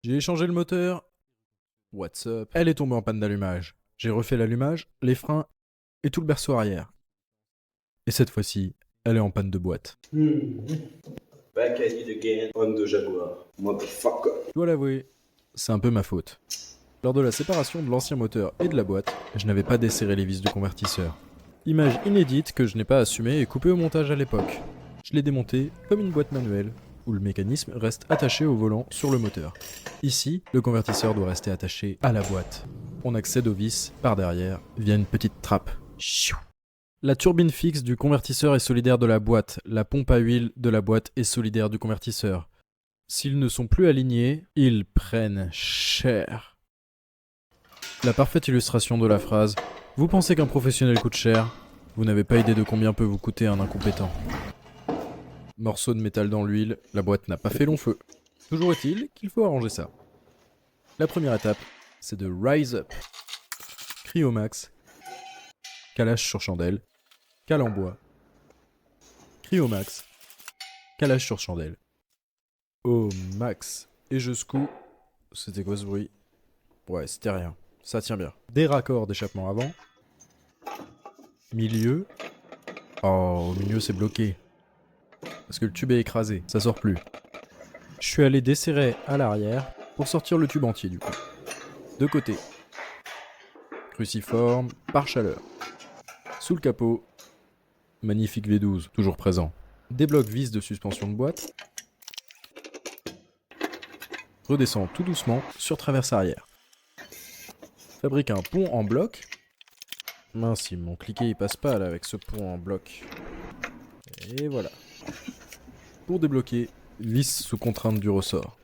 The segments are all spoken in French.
J'ai échangé le moteur. What's up? Elle est tombée en panne d'allumage. J'ai refait l'allumage, les freins et tout le berceau arrière. Et cette fois-ci, elle est en panne de boîte. Back at it again on the Jaguar. Motherfucker. Je dois l'avouer, c'est un peu ma faute. Lors de la séparation de l'ancien moteur et de la boîte, je n'avais pas desserré les vis du convertisseur. Image inédite que je n'ai pas assumée et coupée au montage à l'époque. Je l'ai démonté comme une boîte manuelle, où le mécanisme reste attaché au volant sur le moteur. Ici, le convertisseur doit rester attaché à la boîte. On accède aux vis par derrière via une petite trappe. Chiou. La turbine fixe du convertisseur est solidaire de la boîte, la pompe à huile de la boîte est solidaire du convertisseur. S'ils ne sont plus alignés, ils prennent cher. La parfaite illustration de la phrase « Vous pensez qu'un professionnel coûte cher ? Vous n'avez pas idée de combien peut vous coûter un incompétent. » Morceau de métal dans l'huile, la boîte n'a pas fait long feu. Toujours est-il qu'il faut arranger ça. La première étape, c'est de rise up. Cryomax, calage sur chandelle, cale en bois. Cryomax, calage sur chandelle. Oh max. Et je secoue. C'était quoi ce bruit? Ouais, c'était rien. Ça tient bien. Des raccords d'échappement avant. Milieu. Oh, au milieu c'est bloqué. Parce que le tube est écrasé, ça sort plus. Je suis allé desserrer à l'arrière pour sortir le tube entier du coup. De côté. Cruciforme, par chaleur. Sous le capot. Magnifique V12, toujours présent. Débloque vis de suspension de boîte. Redescend tout doucement sur traverse arrière. Fabrique un pont en bloc. Mince, mon cliquet il passe pas là avec ce pont en bloc. Et voilà. Pour débloquer, vis sous contrainte du ressort.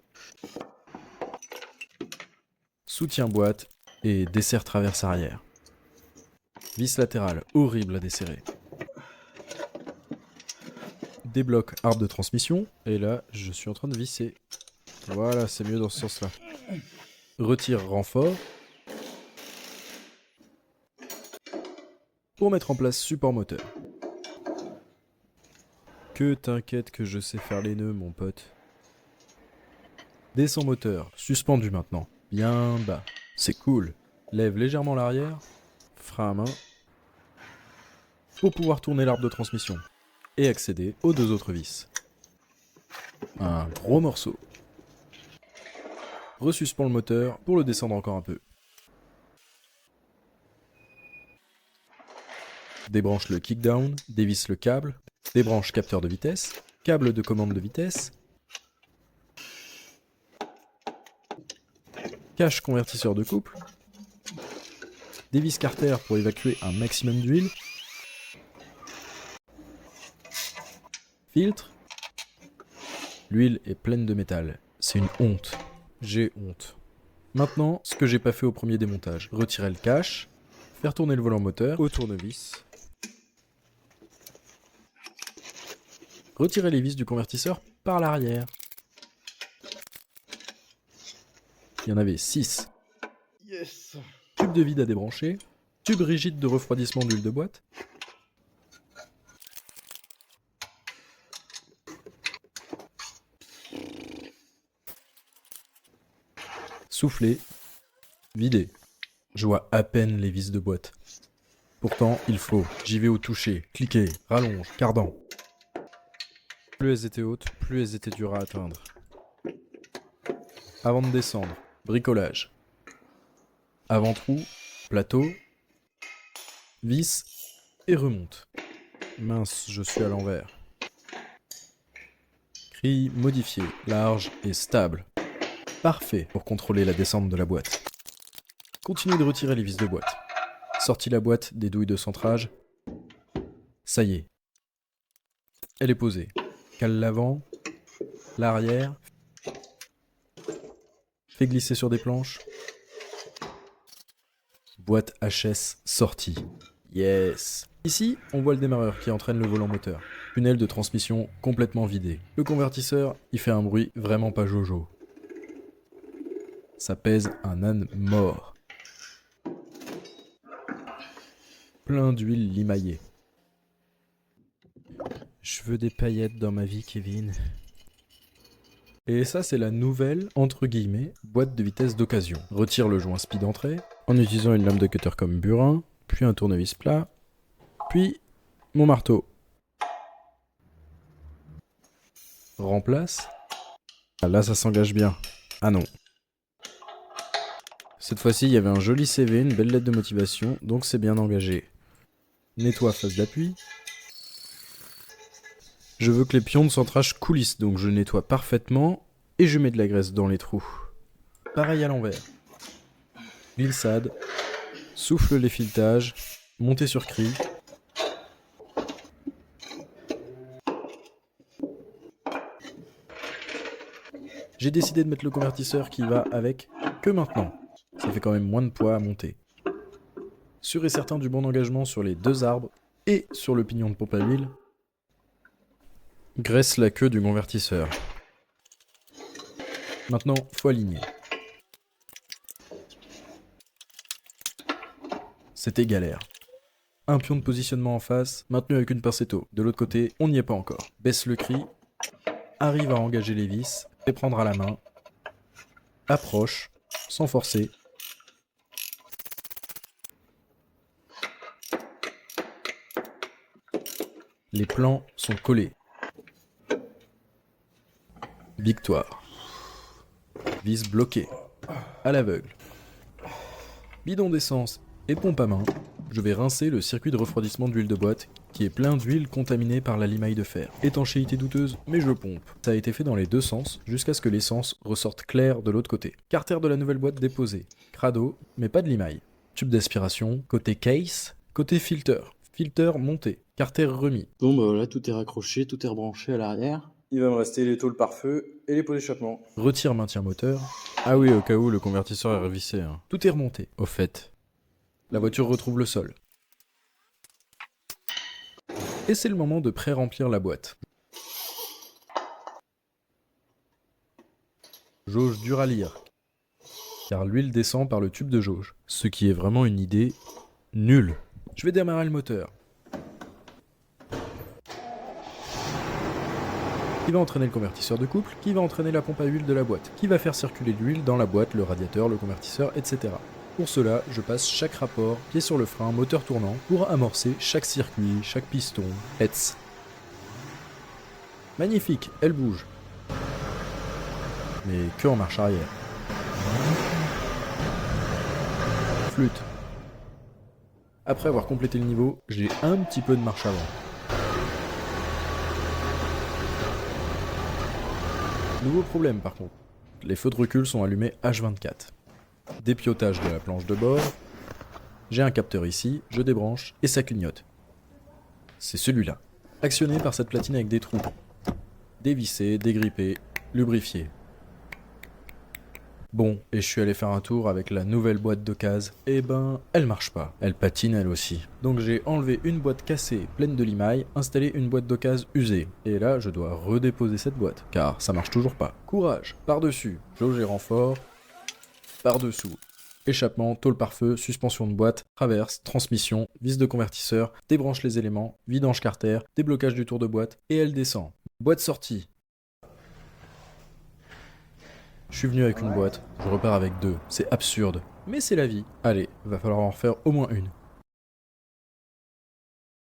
Soutien boîte et dessert traverse arrière. Vis latérale, horrible à desserrer. Débloque arbre de transmission, et là, je suis en train de visser. Voilà, c'est mieux dans ce sens-là. Retire renfort. Pour mettre en place support moteur. Que t'inquiète que je sais faire les nœuds, mon pote. Descends moteur, suspendu maintenant. Bien bas. C'est cool. Lève légèrement l'arrière. Frein à main. Pour pouvoir tourner l'arbre de transmission. Et accéder aux deux autres vis. Un gros morceau. Resuspends le moteur pour le descendre encore un peu. Débranche le kickdown, dévisse le câble, débranche capteur de vitesse, câble de commande de vitesse, cache convertisseur de couple, dévisse carter pour évacuer un maximum d'huile, filtre. L'huile est pleine de métal, c'est une honte. J'ai honte. Maintenant, ce que j'ai pas fait au premier démontage, retirer le cache, faire tourner le volant moteur au tournevis, retirer les vis du convertisseur par l'arrière. Il y en avait 6. Yes. Tube de vide à débrancher, tube rigide de refroidissement d'huile de boîte, souffler, vider. Je vois à peine les vis de boîte. Pourtant, il faut. J'y vais au toucher, cliquer, rallonge, cardan. Plus elles étaient hautes, plus elles étaient dures à atteindre. Avant de descendre, bricolage. Avant-trou, plateau, vis et remonte. Mince, je suis à l'envers. Grille modifié, large et stable. Parfait pour contrôler la descente de la boîte. Continue de retirer les vis de boîte. Sortis la boîte des douilles de centrage. Ça y est. Elle est posée. Cale l'avant, l'arrière. Fais glisser sur des planches. Boîte HS sortie. Yes. Ici, on voit le démarreur qui entraîne le volant moteur. Tunnel de transmission complètement vidé. Le convertisseur, il fait un bruit vraiment pas jojo. Ça pèse un âne mort. Plein d'huile limaillée. Je veux des paillettes dans ma vie, Kevin. Et ça, c'est la nouvelle, entre guillemets, boîte de vitesse d'occasion. Retire le joint speed entrée en utilisant une lame de cutter comme burin, puis un tournevis plat, puis mon marteau. Remplace. Ah là ça s'engage bien. Ah non. Cette fois-ci il y avait un joli CV, une belle lettre de motivation, donc c'est bien engagé. Nettoie face d'appui. Je veux que les pions de centrage coulissent, donc je nettoie parfaitement et je mets de la graisse dans les trous. Pareil à l'envers. Glissade, souffle les filetages, montée sur cri. J'ai décidé de mettre le convertisseur qui va avec que maintenant. Ça fait quand même moins de poids à monter. Sûr et certain du bon engagement sur les deux arbres et sur le pignon de pompe à huile. Graisse la queue du convertisseur. Maintenant, faut aligner. C'était galère. Un pion de positionnement en face, maintenu avec une pincetto. De l'autre côté, on n'y est pas encore. Baisse le cri, arrive à engager les vis, et prendre à la main. Approche, sans forcer. Les plans sont collés. Victoire. Vis bloquée. À l'aveugle. Bidon d'essence et pompe à main. Je vais rincer le circuit de refroidissement d'huile de boîte qui est plein d'huile contaminée par la limaille de fer. Étanchéité douteuse, mais je pompe. Ça a été fait dans les deux sens jusqu'à ce que l'essence ressorte claire de l'autre côté. Carter de la nouvelle boîte déposée. Crado, mais pas de limaille. Tube d'aspiration, côté case, côté filter. Filter monté. Carter remis. Bon bah voilà, tout est raccroché, tout est rebranché à l'arrière. Il va me rester les tôles pare-feu et les pots d'échappement. Retire maintien moteur. Ah oui, au cas où le convertisseur est revissé. Hein. Tout est remonté. Au fait, la voiture retrouve le sol. Et c'est le moment de pré-remplir la boîte. Jauge dure à lire, car l'huile descend par le tube de jauge, ce qui est vraiment une idée nulle. Je vais démarrer le moteur. Qui va entraîner le convertisseur de couple, qui va entraîner la pompe à huile de la boîte, qui va faire circuler l'huile dans la boîte, le radiateur, le convertisseur, etc. Pour cela, je passe chaque rapport, pied sur le frein, moteur tournant, pour amorcer chaque circuit, chaque piston, etc. Magnifique, elle bouge. Mais que en marche arrière. Flûte. Après avoir complété le niveau, j'ai un petit peu de marche avant. Nouveau problème par contre. Les feux de recul sont allumés H24. Dépiotage de la planche de bord. J'ai un capteur ici, je débranche et ça clignote. C'est celui-là. Actionné par cette platine avec des trous. Dévissé, dégrippé, lubrifié. Bon, et je suis allé faire un tour avec la nouvelle boîte d'occasion. Eh ben, elle marche pas. Elle patine elle aussi. Donc j'ai enlevé une boîte cassée pleine de limaille, installé une boîte d'occasion usée. Et là, je dois redéposer cette boîte, car ça marche toujours pas. Courage. Par-dessus, jauge et renfort. Par-dessous. Échappement, tôle pare-feu, suspension de boîte, traverse, transmission, vis de convertisseur, débranche les éléments, vidange carter, déblocage du tour de boîte, et elle descend. Boîte sortie. Je suis venu avec une boîte, je repars avec deux. C'est absurde. Mais c'est la vie. Allez, va falloir en refaire au moins une.